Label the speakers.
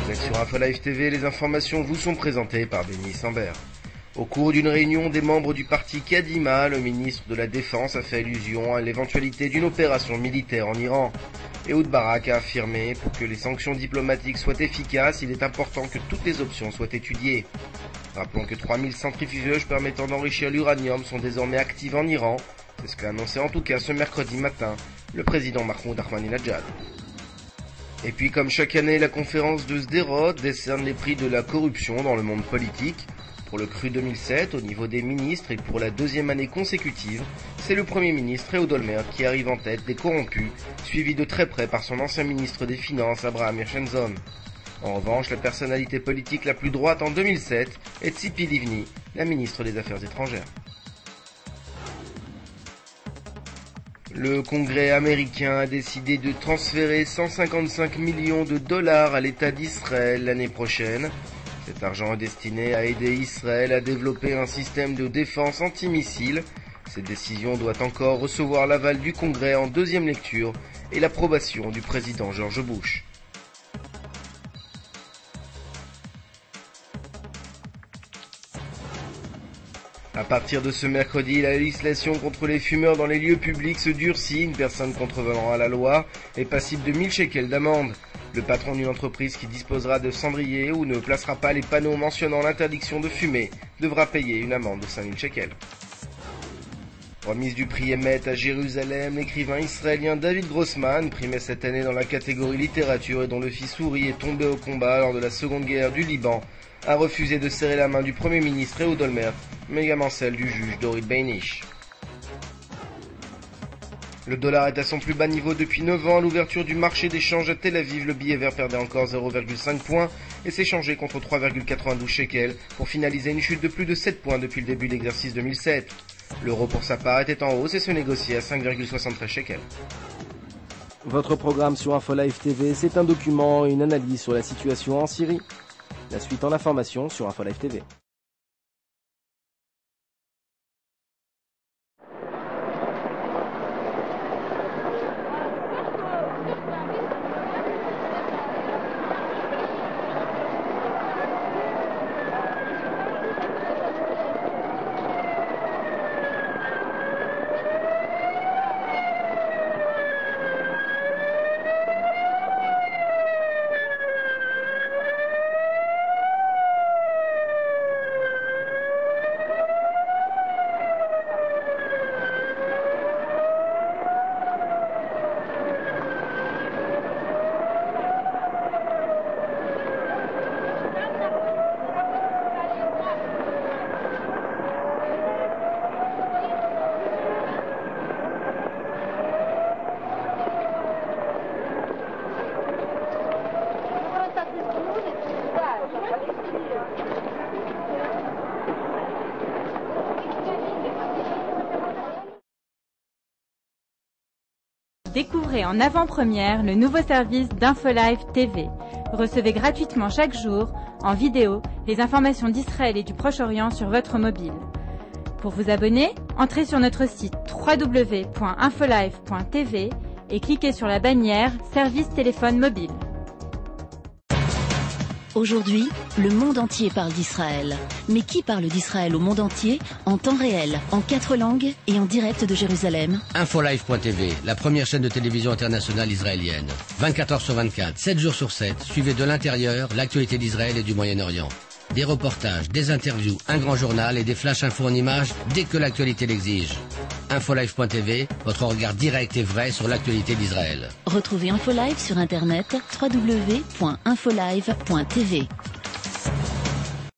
Speaker 1: Vous êtes sur InfoLive TV, les informations vous sont présentées par Béni Sambert. Au cours d'une réunion des membres du parti Kadima, le ministre de la Défense a fait allusion à l'éventualité d'une opération militaire en Iran. Ehud Barak a affirmé « Pour que les sanctions diplomatiques soient efficaces, il est important que toutes les options soient étudiées ». Rappelons que 3000 centrifugeuses permettant d'enrichir l'uranium sont désormais actives en Iran. C'est ce qu'a annoncé en tout cas ce mercredi matin le président Mahmoud Ahmadinejad. Et puis comme chaque année, la conférence de Sderot décerne les prix de la corruption dans le monde politique. Pour le cru 2007, au niveau des ministres et pour la deuxième année consécutive, c'est le Premier ministre Ehud Olmert qui arrive en tête des corrompus, suivi de très près par son ancien ministre des Finances Abraham Hirshenzon. En revanche, la personnalité politique la plus droite en 2007 est Tzipi Livni, la ministre des Affaires étrangères. Le Congrès américain a décidé de transférer 155 millions de dollars à l'État d'Israël l'année prochaine. Cet argent est destiné à aider Israël à développer un système de défense antimissile. Cette décision doit encore recevoir l'aval du Congrès en deuxième lecture et l'approbation du président George Bush. À partir de ce mercredi, la législation contre les fumeurs dans les lieux publics se durcit. Une personne contrevenant à la loi est passible de 1000 shekels d'amende. Le patron d'une entreprise qui disposera de cendriers ou ne placera pas les panneaux mentionnant l'interdiction de fumer devra payer une amende de 5000 shekels. Remise du prix Emmet à Jérusalem, l'écrivain israélien David Grossman, primé cette année dans la catégorie littérature et dont le fils Uri est tombé au combat lors de la seconde guerre du Liban, a refusé de serrer la main du Premier ministre Ehud Olmert, mais également celle du juge Dorit Beinish. Le dollar est à son plus bas niveau depuis 9 ans. À l'ouverture du marché d'échange à Tel Aviv, le billet vert perdait encore 0,5 points et s'est changé contre 3,92 shekels pour finaliser une chute de plus de 7 points depuis le début de l'exercice 2007. L'euro pour sa part était en hausse et se négociait à 5,73 shekels.
Speaker 2: Votre programme sur InfoLive TV, c'est un document et une analyse sur la situation en Syrie. La suite en information sur InfoLive TV.
Speaker 3: Découvrez en avant-première le nouveau service d'InfoLive TV. Recevez gratuitement chaque jour, en vidéo, les informations d'Israël et du Proche-Orient sur votre mobile. Pour vous abonner, entrez sur notre site www.infolive.tv et cliquez sur la bannière Service téléphone mobile.
Speaker 4: Aujourd'hui, le monde entier parle d'Israël. Mais qui parle d'Israël au monde entier, en temps réel, en 4 langues et en direct de Jérusalem?
Speaker 5: InfoLive.tv, la première chaîne de télévision internationale israélienne. 24 heures sur 24, 7 jours sur 7, suivez de l'intérieur l'actualité d'Israël et du Moyen-Orient. Des reportages, des interviews, un grand journal et des flash infos en images dès que l'actualité l'exige. InfoLive.tv, votre regard direct et vrai sur l'actualité d'Israël.
Speaker 4: Retrouvez InfoLive sur internet www.infolive.tv.